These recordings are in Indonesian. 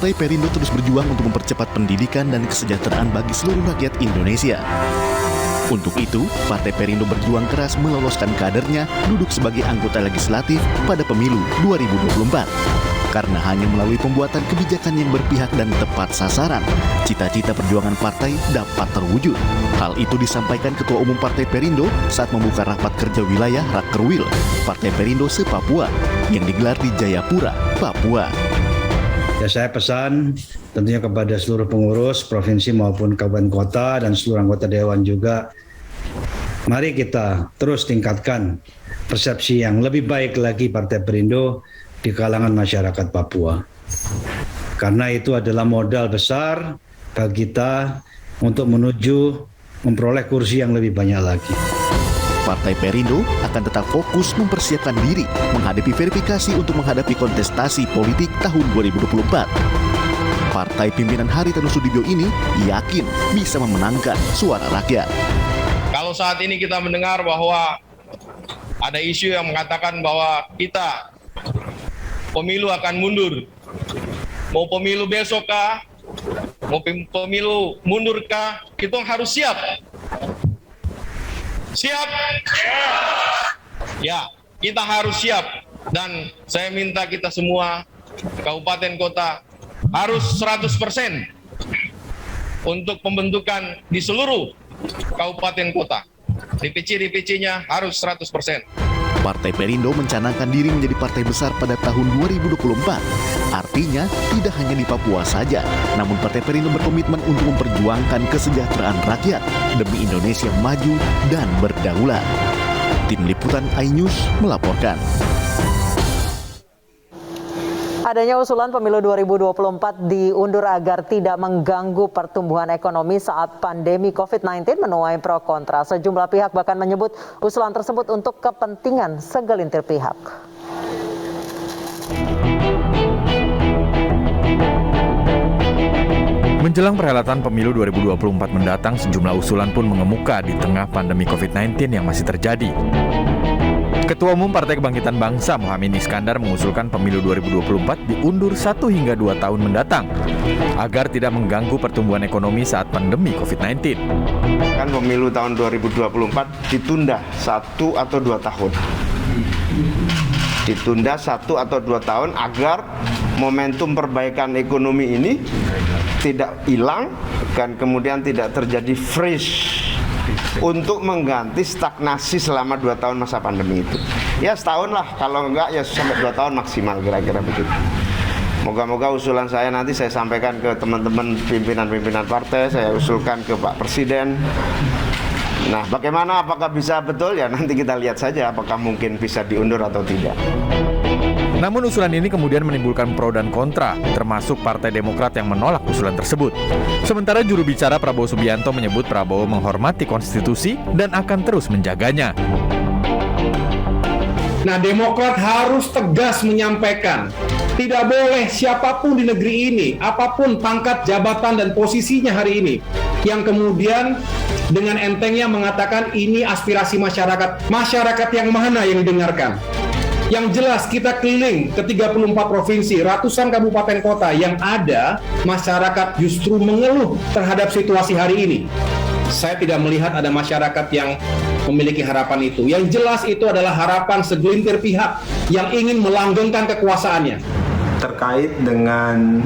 Partai Perindo terus berjuang untuk mempercepat pendidikan dan kesejahteraan bagi seluruh rakyat Indonesia. Untuk itu, Partai Perindo berjuang keras meloloskan kadernya duduk sebagai anggota legislatif pada pemilu 2024. Karena hanya melalui pembuatan kebijakan yang berpihak dan tepat sasaran, cita-cita perjuangan partai dapat terwujud. Hal itu disampaikan Ketua Umum Partai Perindo saat membuka rapat kerja wilayah Rakerwil Partai Perindo se-Papua yang digelar di Jayapura, Papua. Ya, saya pesan tentunya kepada seluruh pengurus provinsi maupun kabupaten kota dan seluruh anggota dewan juga, mari kita terus tingkatkan persepsi yang lebih baik lagi Partai Perindo di kalangan masyarakat Papua. Karena itu adalah modal besar bagi kita untuk menuju memperoleh kursi yang lebih banyak lagi. Partai Perindo akan tetap fokus mempersiapkan diri menghadapi verifikasi untuk menghadapi kontestasi politik tahun 2024. Partai pimpinan Haritanu Sudibyo ini yakin bisa memenangkan suara rakyat. Kalau saat ini kita mendengar bahwa ada isu yang mengatakan bahwa kita pemilu akan mundur, mau pemilu besok kah, mau pemilu mundur kah, kita harus siap. Siap? Ya, kita harus siap. Dan saya minta kita semua, kabupaten kota, harus 100% untuk pembentukan di seluruh kabupaten kota. DPC-DPC-nya harus 100%. Partai Perindo mencanangkan diri menjadi partai besar pada tahun 2024. Artinya, tidak hanya di Papua saja, namun Partai Perindo berkomitmen untuk memperjuangkan kesejahteraan rakyat demi Indonesia maju dan berdaulat. Tim Liputan iNews melaporkan. Adanya usulan pemilu 2024 diundur agar tidak mengganggu pertumbuhan ekonomi saat pandemi COVID-19 menuai pro kontra. Sejumlah pihak bahkan menyebut usulan tersebut untuk kepentingan segelintir pihak. Menjelang perhelatan pemilu 2024 mendatang, sejumlah usulan pun mengemuka di tengah pandemi COVID-19 yang masih terjadi. Ketua Umum Partai Kebangkitan Bangsa Muhaimin Iskandar mengusulkan pemilu 2024 diundur 1 hingga 2 tahun mendatang agar tidak mengganggu pertumbuhan ekonomi saat pandemi COVID-19. Kan pemilu tahun 2024 ditunda 1 atau 2 tahun. Ditunda 1 atau 2 tahun agar momentum perbaikan ekonomi ini tidak hilang dan kemudian tidak terjadi freeze untuk mengganti stagnasi selama 2 tahun masa pandemi itu. Ya setahun lah, kalau enggak ya sampai 2 tahun maksimal, kira-kira begitu. Moga-moga usulan saya nanti saya sampaikan ke teman-teman pimpinan-pimpinan partai, saya usulkan ke Pak Presiden. Nah, bagaimana, apakah bisa betul? Ya nanti kita lihat saja apakah mungkin bisa diundur atau tidak. Namun usulan ini kemudian menimbulkan pro dan kontra, termasuk Partai Demokrat yang menolak usulan tersebut. Sementara juru bicara Prabowo Subianto menyebut Prabowo menghormati konstitusi dan akan terus menjaganya. Nah, Demokrat harus tegas menyampaikan, tidak boleh siapapun di negeri ini, apapun pangkat jabatan dan posisinya hari ini, yang kemudian dengan entengnya mengatakan ini aspirasi masyarakat. Masyarakat yang mana yang didengarkan? Yang jelas kita keliling ke 34 provinsi, ratusan kabupaten kota yang ada, masyarakat justru mengeluh terhadap situasi hari ini. Saya tidak melihat ada masyarakat yang memiliki harapan itu. Yang jelas itu adalah harapan segelintir pihak yang ingin melanggengkan kekuasaannya. Terkait dengan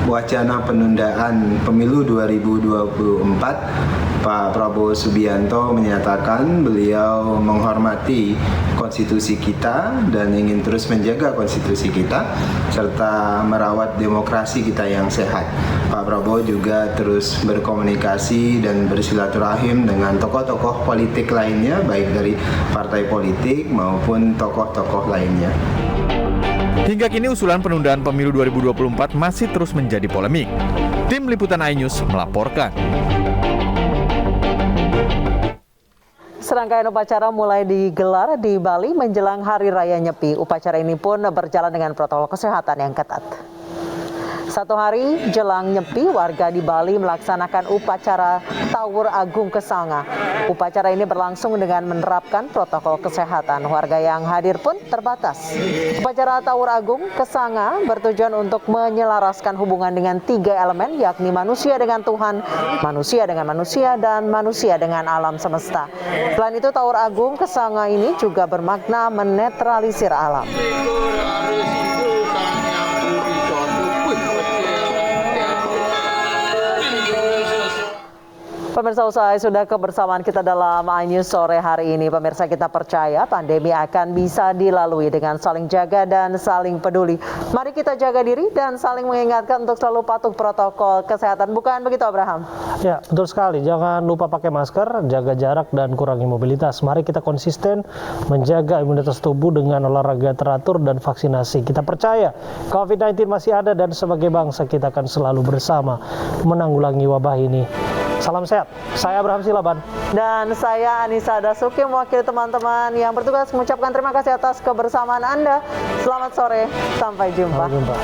wacana penundaan pemilu 2024, Pak Prabowo Subianto menyatakan beliau menghormati konstitusi kita dan ingin terus menjaga konstitusi kita serta merawat demokrasi kita yang sehat. Pak Prabowo juga terus berkomunikasi dan bersilaturahim dengan tokoh-tokoh politik lainnya, baik dari partai politik maupun tokoh-tokoh lainnya. Hingga kini usulan penundaan pemilu 2024 masih terus menjadi polemik. Tim Liputan iNews melaporkan. Serangkaian upacara mulai digelar di Bali menjelang Hari Raya Nyepi. Upacara ini pun berjalan dengan protokol kesehatan yang ketat. Satu hari jelang Nyepi, warga di Bali melaksanakan upacara Tawur Agung Kesanga. Upacara ini berlangsung dengan menerapkan protokol kesehatan. Warga yang hadir pun terbatas. Upacara Tawur Agung Kesanga bertujuan untuk menyelaraskan hubungan dengan 3 elemen, yakni manusia dengan Tuhan, manusia dengan manusia, dan manusia dengan alam semesta. Selain itu, Tawur Agung Kesanga ini juga bermakna menetralisir alam. Pemirsa, usai sudah kebersamaan kita dalam iNews sore hari ini. Pemirsa, kita percaya pandemi akan bisa dilalui dengan saling jaga dan saling peduli. Mari kita jaga diri dan saling mengingatkan untuk selalu patuh protokol kesehatan. Bukan begitu, Abraham? Ya, betul sekali. Jangan lupa pakai masker, jaga jarak, dan kurangi mobilitas. Mari kita konsisten menjaga imunitas tubuh dengan olahraga teratur dan vaksinasi. Kita percaya COVID-19 masih ada dan sebagai bangsa kita akan selalu bersama menanggulangi wabah ini. Salam sehat. Saya Abraham Silaban. Dan saya Anissa Dasuki, mewakili teman-teman yang bertugas mengucapkan terima kasih atas kebersamaan Anda. Selamat sore, sampai jumpa. Sampai jumpa.